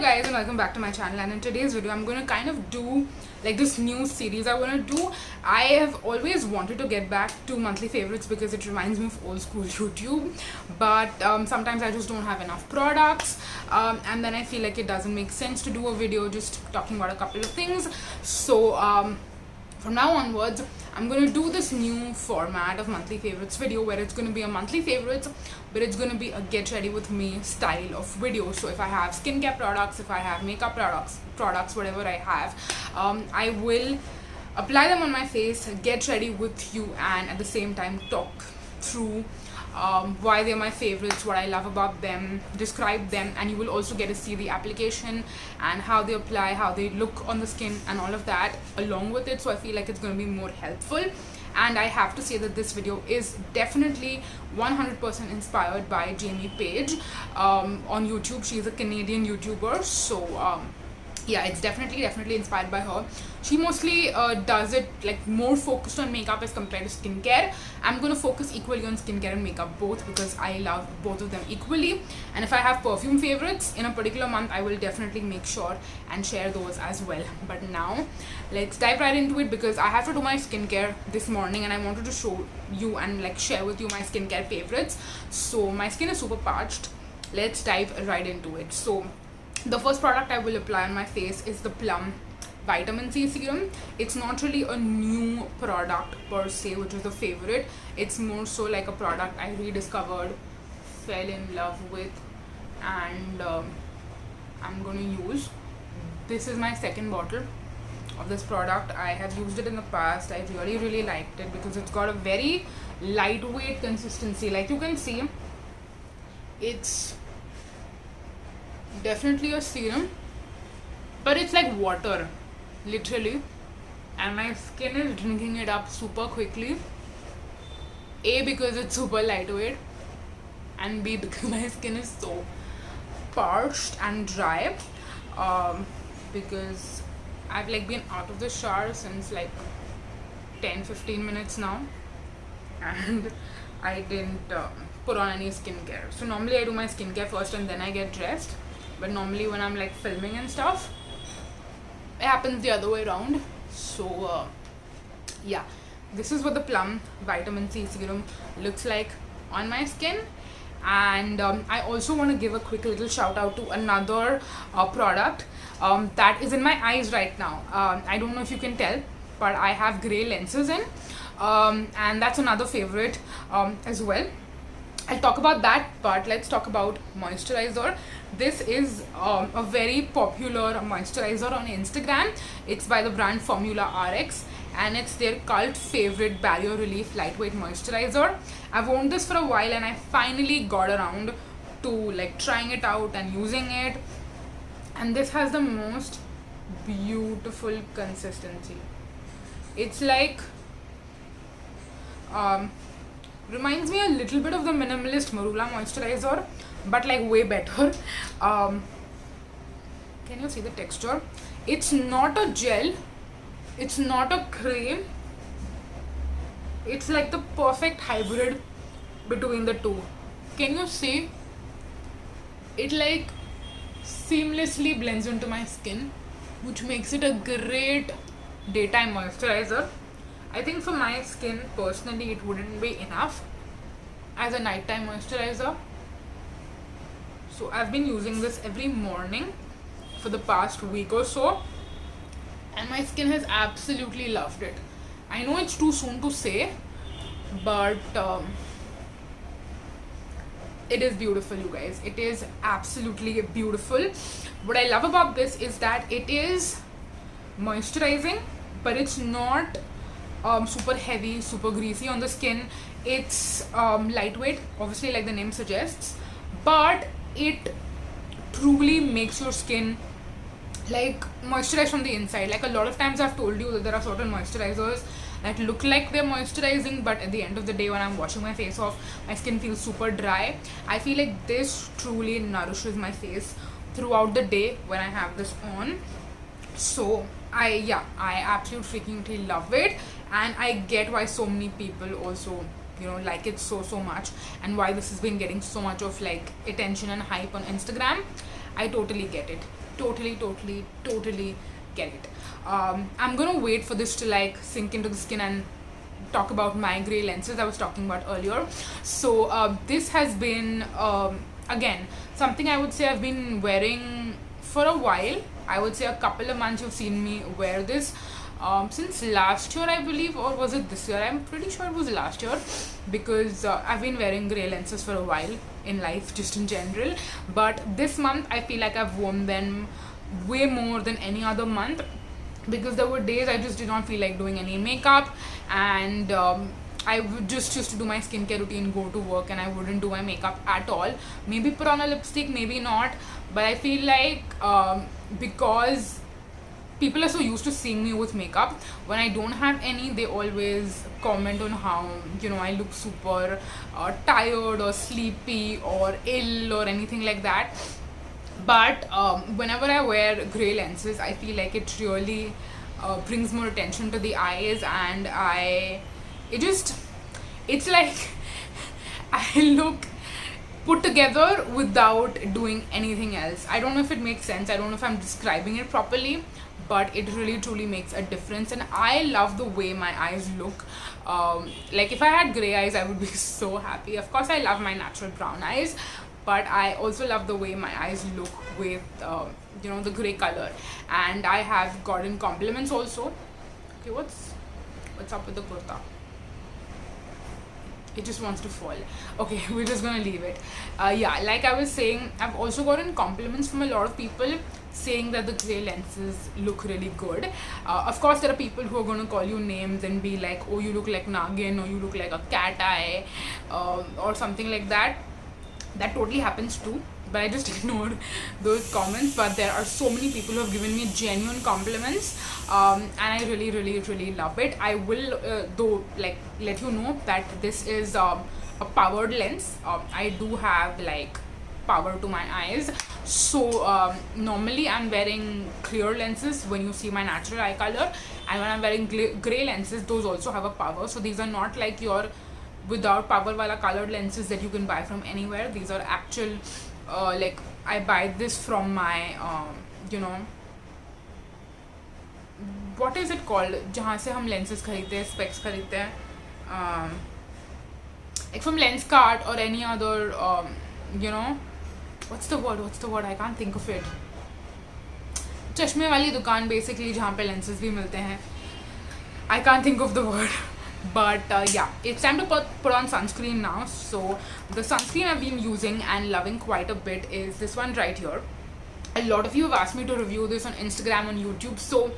Hello guys and welcome back to my channel, and in today's video I'm going to kind of do like this new series I want to do. I have always wanted to get back to monthly favorites because it reminds me of old school YouTube, but sometimes I just don't have enough products, and then I feel like it doesn't make sense to do a video just talking about a couple of things. So from now onwards I'm going to do this new format of monthly favorites video where it's going to be a monthly favorites, but it's going to be a get ready with me style of video. So if I have skincare products, if I have makeup products, whatever I have, I will apply them on my face, get ready with you, and at the same time talk through why they're my favorites, what I love about them, describe them, and you will also get to see the application and how they apply, how they look on the skin and all of that along with it. So I feel like it's going to be more helpful, and I have to say that this video is definitely 100% inspired by Jamie Page on YouTube. She's a Canadian YouTuber, so yeah, it's definitely inspired by her. She mostly does it like more focused on makeup as compared to skincare. I'm gonna focus equally on skincare and makeup both because I love both of them equally, and if I have perfume favorites in a particular month, I will definitely make sure and share those as well. But now let's dive right into it because I have to do my skincare this morning and I wanted to show you and like share with you my skincare favorites. So my skin is super parched. Let's dive right into it. So the first product I will apply on my face is the Plum Vitamin C Serum. It's not really a new product per se, which is a favorite. It's more so like a product I rediscovered, fell in love with, and I'm going to use. This is my second bottle of this product. I have used it in the past. I really liked it because it's got a very lightweight consistency. Like you can see, it's definitely a serum, but it's like water literally, and my skin is drinking it up super quickly. A, because it's super lightweight, and B, because my skin is so parched and dry, because I've like been out of the shower since like 10-15 minutes now, and I didn't put on any skincare. So normally I do my skincare first and then I get dressed, but normally when I'm like filming and stuff, it happens the other way around. So yeah, this is what the Plum Vitamin C Serum looks like on my skin. And I also want to give a quick little shout out to another product that is in my eyes right now. I don't know if you can tell, but I have gray lenses in, and that's another favorite as well. I'll talk about that, but let's talk about moisturizer. This is a very popular moisturizer on Instagram. It's by the brand Formularx, and it's their cult favorite barrier relief lightweight moisturizer. I've owned this for a while and I finally got around to like trying it out and using it, and this has the most beautiful consistency. It's like reminds me a little bit of the minimalist Marula moisturizer, but like way better. Can you see the texture? It's not a gel, it's not a cream, it's like the perfect hybrid between the two. Can you see? It like seamlessly blends into my skin, which makes it a great daytime moisturizer. I think for my skin personally it wouldn't be enough as a nighttime moisturizer. So I've been using this every morning for the past week or so, and my skin has absolutely loved it. I know it's too soon to say, but it is beautiful, you guys. It is absolutely beautiful. What I love about this is that it is moisturizing, but it's not super heavy, super greasy on the skin. It's lightweight, obviously, like the name suggests, but it truly makes your skin like moisturize from the inside. Like a lot of times I've told you that there are certain moisturizers that look like they're moisturizing, but at the end of the day when I'm washing my face off, my skin feels super dry. I feel like this truly nourishes my face throughout the day when I have this on. So I absolutely freaking love it, and I get why so many people also like it so much, and why this has been getting so much of like attention and hype on Instagram. I totally get it. totally get it. I'm gonna wait for this to like sink into the skin and talk about my gray lenses I was talking about earlier. So this has been again something I would say I've been wearing for a while. I would say a couple of months you've seen me wear this since last year, I believe, or was it this year? I'm pretty sure it was last year, because I've been wearing grey lenses for a while in life, just in general. But this month I feel like I've worn them way more than any other month, because there were days I just did not feel like doing any makeup, and I would just used to do my skincare routine, go to work, and I wouldn't do my makeup at all. Maybe put on a lipstick, maybe not, but I feel like because people are so used to seeing me with makeup, when I don't have any, they always comment on how, you know, I look super tired or sleepy or ill or anything like that. But whenever I wear grey lenses, I feel like it really brings more attention to the eyes, and it's like I look put together without doing anything else. I don't know if it makes sense. I don't know if I'm describing it properly, but it really truly makes a difference, and I love the way my eyes look. Like if I had grey eyes, I would be so happy. Of course I love my natural brown eyes, but I also love the way my eyes look with you know, the grey color. And I have gotten compliments also. Okay, what's up with the kurta? It just wants to fall. Okay, we're just gonna leave it. Yeah, like I was saying, I've also gotten compliments from a lot of people saying that the grey lenses look really good. Of course there are people who are going to call you names and be like, oh, you look like Nagin, or you look like a cat eye, or something like that. That totally happens too, but I just ignored those comments. But there are so many people who have given me genuine compliments, and I really love it. I will though like let you know that this is a powered lens. I do have like power to my eyes, so normally I'm wearing clear lenses when you see my natural eye color, and when I'm wearing grey lenses, those also have a power. So these are not like your without power wala colored lenses that you can buy from anywhere. These are actual like I buy this from my you know, what is it called, jahan se hum lenses kharidte hain, specs kharidte hain, like from Lenskart or any other you know, what's the word, I can't think of it. चश्मे वाली दुकान basically जहाँ पे lenses भी मिलते हैं. I can't think of the word. But yeah, it's time to put on sunscreen now. So the sunscreen I've been using and loving quite a bit is this one right here. A lot of you have asked me to review this on Instagram, on YouTube, so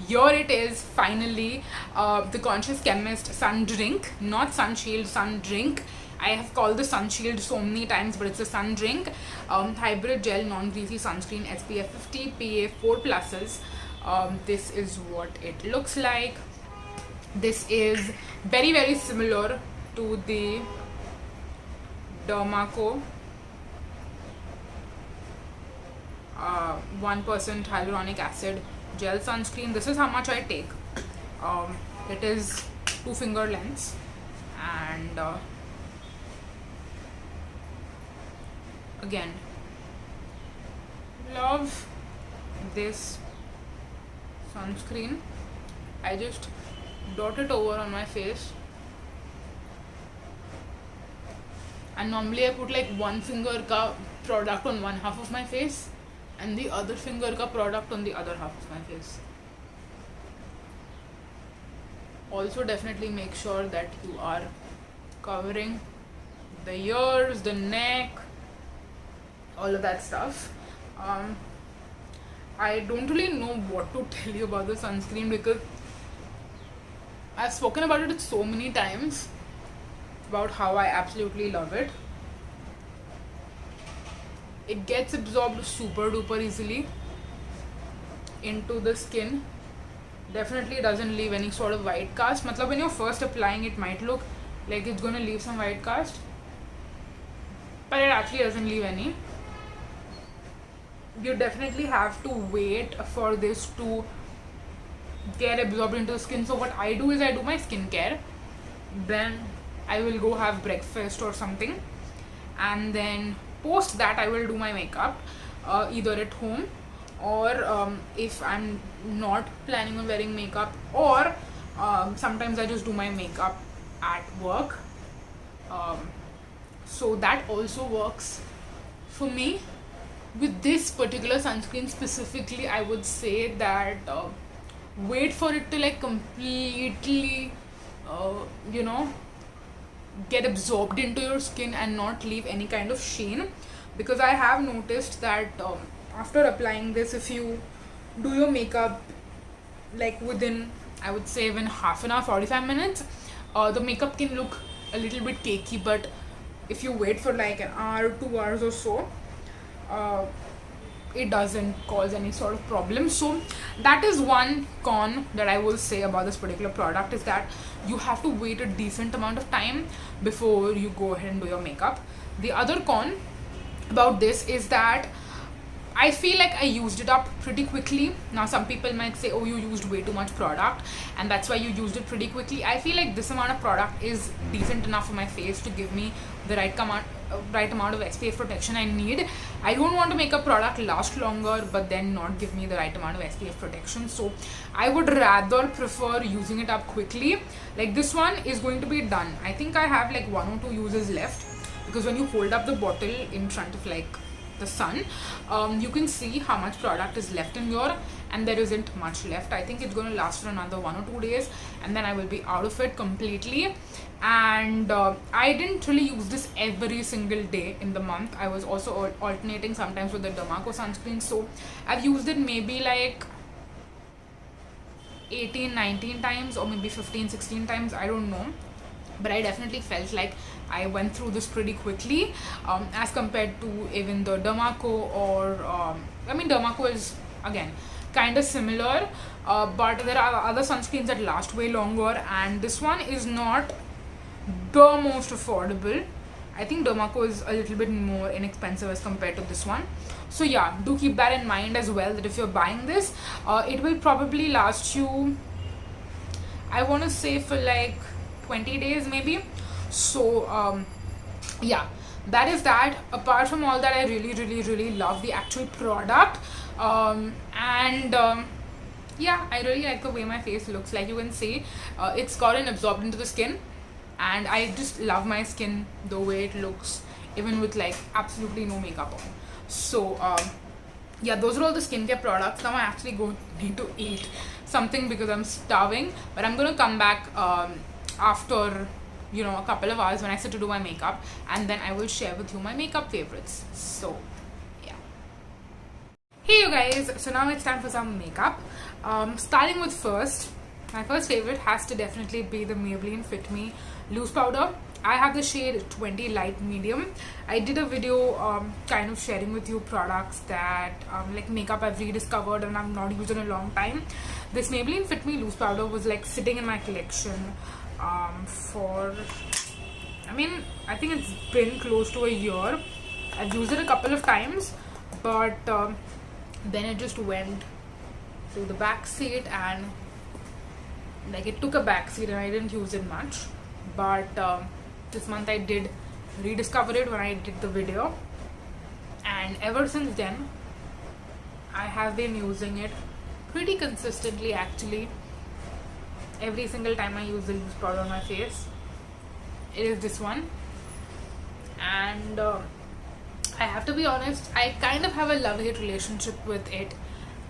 here it is finally. The Conscious Chemist Sun Drink, not Sunshield, Sun Drink. I have called the Sunshield so many times, but it's a Sun Drink. Hybrid gel non-greasy sunscreen, SPF 50, PA 4+. This is what it looks like. This is very similar to the Dermaco 1% hyaluronic acid gel sunscreen. This is how much I take. It is 2-finger lengths, and again, love this sunscreen. I just dot it over on my face, and normally I put like one finger ka product on one half of my face and the other finger ka product on the other half of my face. Also definitely make sure that you are covering the ears, the neck, all of that stuff. I don't really know what to tell you about the sunscreen, because I've spoken about it so many times about how I absolutely love it. It gets absorbed super duper easily into the skin. Definitely doesn't leave any sort of white cast. Matlab when you're first applying, it might look like it's gonna leave some white cast, but it actually doesn't leave any. You definitely have to wait for this to get absorbed into the skin. So what I do is I do my skincare, then I will go have breakfast or something, and then post that I will do my makeup either at home or if I'm not planning on wearing makeup, or sometimes I just do my makeup at work. So that also works for me. With this particular sunscreen specifically, I would say that wait for it to like completely you know, get absorbed into your skin and not leave any kind of sheen, because I have noticed that after applying this, if you do your makeup like within, I would say, even half an hour, 45 minutes, the makeup can look a little bit cakey, but if you wait for like an hour, 2 hours or so, it doesn't cause any sort of problem. So that is one con that I will say about this particular product, is that you have to wait a decent amount of time before you go ahead and do your makeup. The other con about this is that I feel like I used it up pretty quickly. Now some people might say, oh, you used way too much product and that's why you used it pretty quickly. I feel like this amount of product is decent enough for my face to give me the right amount of SPF protection I need. I don't want to make a product last longer but then not give me the right amount of SPF protection. So I would rather prefer using it up quickly. Like this one is going to be done. I think I have like 1 or 2 uses left, because when you hold up the bottle in front of like the sun, you can see how much product is left in here, and there isn't much left. I think it's going to last for another 1 or 2 days and then I will be out of it completely. And I didn't really use this every single day in the month. I was also alternating sometimes with the Dermaco sunscreen, so I've used it maybe like 18-19 times or maybe 15-16 times, I don't know. But I definitely felt like I went through this pretty quickly as compared to even the Dermaco, or I mean Dermaco is again kind of similar, but there are other sunscreens that last way longer, and this one is not the most affordable. I think Dermaco is a little bit more inexpensive as compared to this one. So yeah, do keep that in mind as well, that if you're buying this, it will probably last you, I want to say, for like 20 days maybe. So yeah, that is that. Apart from all that, I really love the actual product, yeah, I really like the way my face looks. Like you can see, it's gotten absorbed into the skin, and I just love my skin the way it looks, even with like absolutely no makeup on. So yeah, those are all the skincare products. Now I actually need to eat something because I'm starving, but I'm gonna come back after, you know, a couple of hours when I sit to do my makeup, and then I will share with you my makeup favorites. So yeah, hey you guys, so now it's time for some makeup. Starting with my first favorite has to definitely be the Maybelline Fit Me loose powder. I have the shade 20 light medium. I did a video kind of sharing with you products that like makeup I've rediscovered and I've not used in a long time. This Maybelline Fit Me loose powder was like sitting in my collection for, I mean, I think it's been close to a year. I've used it a couple of times, but then it just went to the back seat, and like it took a back seat and I didn't use it much. But this month I did rediscover it when I did the video, and ever since then I have been using it pretty consistently. Actually, every single time I use the loose powder on my face, it is this one. And I have to be honest, I kind of have a love-hate relationship with it.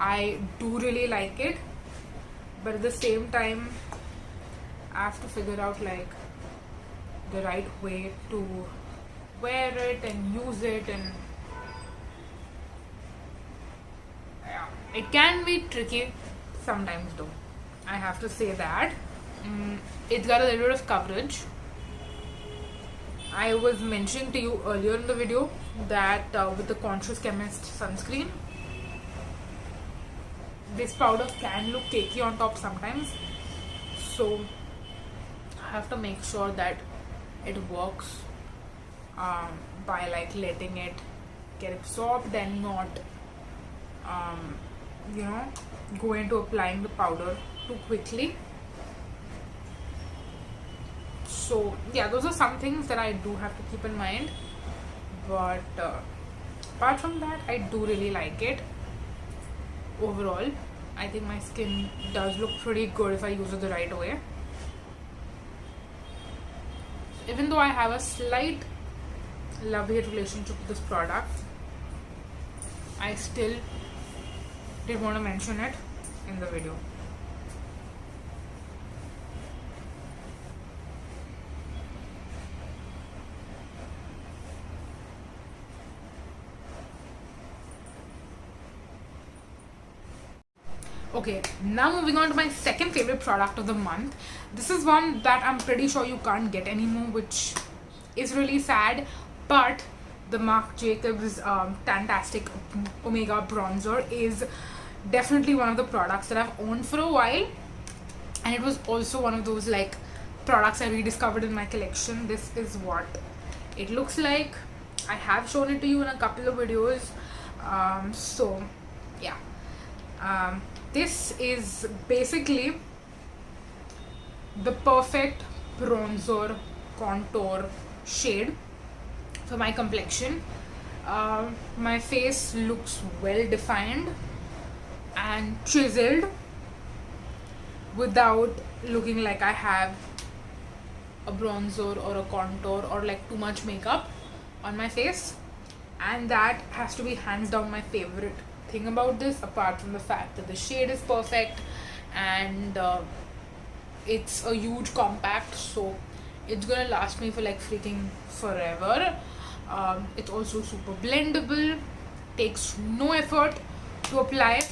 I do really like it, but at the same time I have to figure out like the right way to wear it and use it, and yeah, it can be tricky sometimes though, I have to say that. It's got a little bit of coverage. I was mentioning to you earlier in the video that with the Conscious Chemist sunscreen, this powder can look cakey on top sometimes, so I have to make sure that it works by like letting it get absorbed and not you know, go into applying the powder too quickly. So yeah, those are some things that I do have to keep in mind, but apart from that, I do really like it. overall, I think my skin does look pretty good if I use it the right way. Even though I have a slight love-hate relationship with this product, I still did want to mention it in the video. Okay, now moving on to my second favorite product of the month. This is one that I'm pretty sure you can't get anymore, which is really sad, but the Marc Jacobs Fantastic Omega Bronzer is definitely one of the products that I've owned for a while, and it was also one of those like products I rediscovered in my collection. This is what it looks like. I have shown it to you in a couple of videos, so yeah. This is basically the perfect bronzer contour shade for my complexion. My face looks well defined and chiseled without looking like I have a bronzer or a contour or like too much makeup on my face, and that has to be hands down my favorite thing about this, apart from the fact that the shade is perfect and it's a huge compact, so it's gonna last me for like freaking forever. It's also super blendable, takes no effort to apply,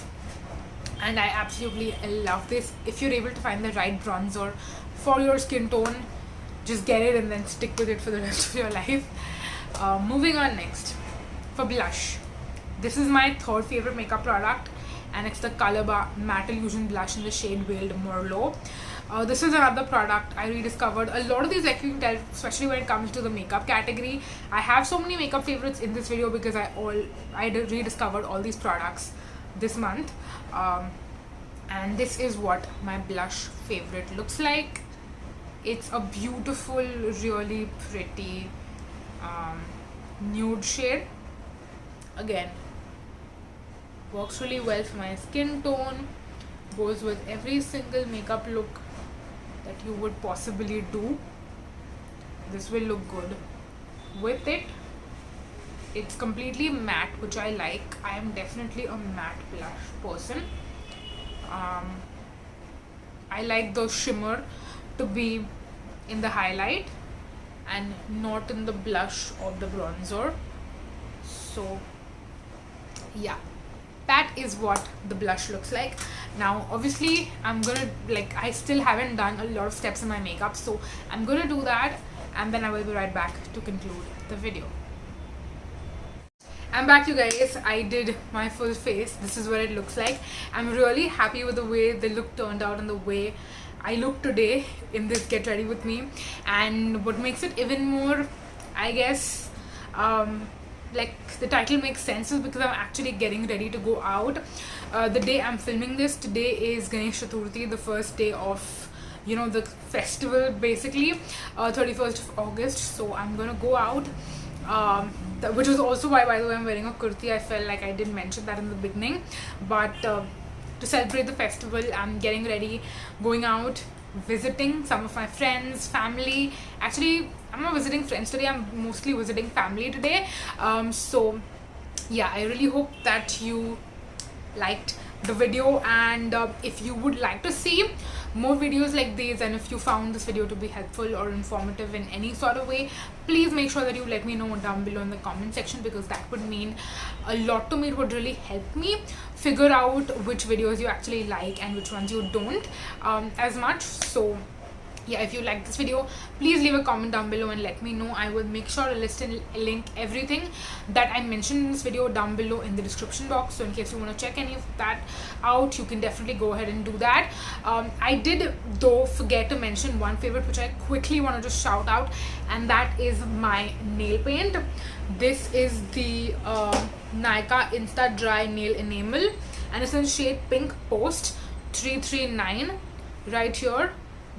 and I absolutely love this. If you're able to find the right bronzer for your skin tone, just get it and then stick with it for the rest of your life. Moving on next, for blush. This is my third favorite makeup product, and it's the Colorbar Matte Illusion Blush in the shade Veiled Merlot. This is another product I rediscovered. A lot of these, like you can tell, especially when it comes to the makeup category, I have so many makeup favorites in this video because I rediscovered all these products this month. And this is what my blush favorite looks like. It's a beautiful, really pretty nude shade. Again, works really well for my skin tone, goes with every single makeup look that you would possibly do. This will look good with it. It's completely matte, which I like. I am definitely a matte blush person. I like the shimmer to be in the highlight and not in the blush or the bronzer. So yeah, that is what the blush looks like. Now obviously I'm gonna, like, I still haven't done a lot of steps in my makeup, so I'm gonna do that and then I will be right back to conclude the video. I'm back, you guys. I did my full face. This is what it looks like. I'm really happy with the way the look turned out and the way I look today in this Get Ready With Me. And what makes it even more, I guess, like the title makes sense, is because I'm actually getting ready to go out. The day I'm filming this, today is Ganesh Chaturthi, the first day of, you know, the festival basically, 31st of August. So I'm gonna go out, which is also why, by the way, I'm wearing a kurti. I felt like I didn't mention that in the beginning, but to celebrate the festival, I'm getting ready, going out, visiting some of my friends, family. Actually, I'm not visiting friends today, I'm mostly visiting family today. So yeah, I really hope that you liked the video, and if you would like to see more videos like these, and if you found this video to be helpful or informative in any sort of way, please make sure that you let me know down below in the comment section, because that would mean a lot to me. It would really help me figure out which videos you actually like and which ones you don't as much. So yeah, if you like this video, please leave a comment down below and let me know. I will make sure to list and link everything that I mentioned in this video down below in the description box, so in case you want to check any of that out, you can definitely go ahead and do that. I did though forget to mention one favorite which I quickly want to just shout out, and that is my nail paint. This is the Nykaa Insta Dry Nail Enamel, and it's in shade Pink Post 339 right here.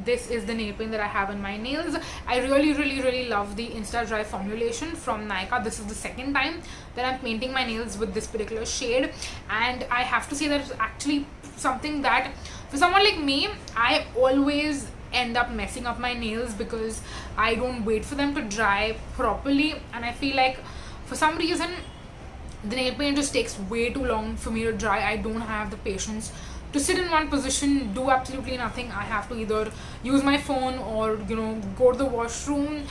this is the nail paint that I have in my nails. I really love the Insta Dry formulation from Nykaa. This is the second time that I'm painting my nails with this particular shade, and I have to say that it's actually something that for someone like me, I always end up messing up my nails because I don't wait for them to dry properly, and I feel like for some reason the nail paint just takes way too long for me to dry. I don't have the patience to sit in one position, do absolutely nothing. I have to either use my phone or, you know, go to the washroom,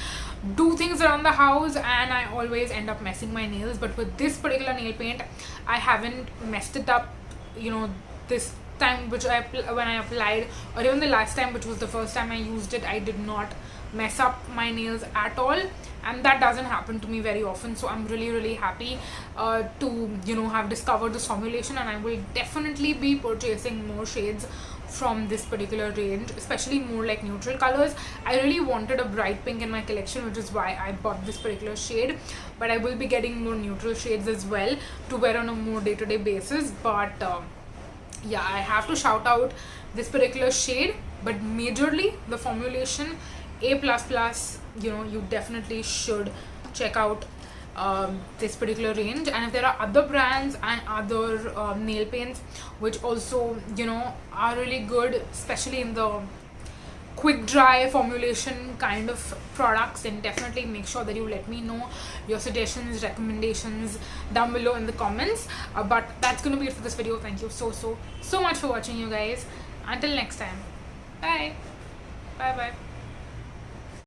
do things around the house, and I always end up messing my nails. But with this particular nail paint, I haven't messed it up, you know, this time when I applied, or even the last time, which was the first time I used it, I did not mess up my nails at all, and that doesn't happen to me very often. So I'm really happy to, you know, have discovered this formulation, and I will definitely be purchasing more shades from this particular range, especially more like neutral colors. I really wanted a bright pink in my collection, which is why I bought this particular shade, but I will be getting more neutral shades as well to wear on a more day-to-day basis. But yeah, I have to shout out this particular shade, but majorly the formulation A++. You know, you definitely should check out this particular range. And if there are other brands and other nail paints which also, you know, are really good, especially in the quick dry formulation kind of products, then definitely make sure that you let me know your suggestions, recommendations down below in the comments. But that's gonna be it for this video. Thank you so much for watching, you guys. Until next time, bye bye.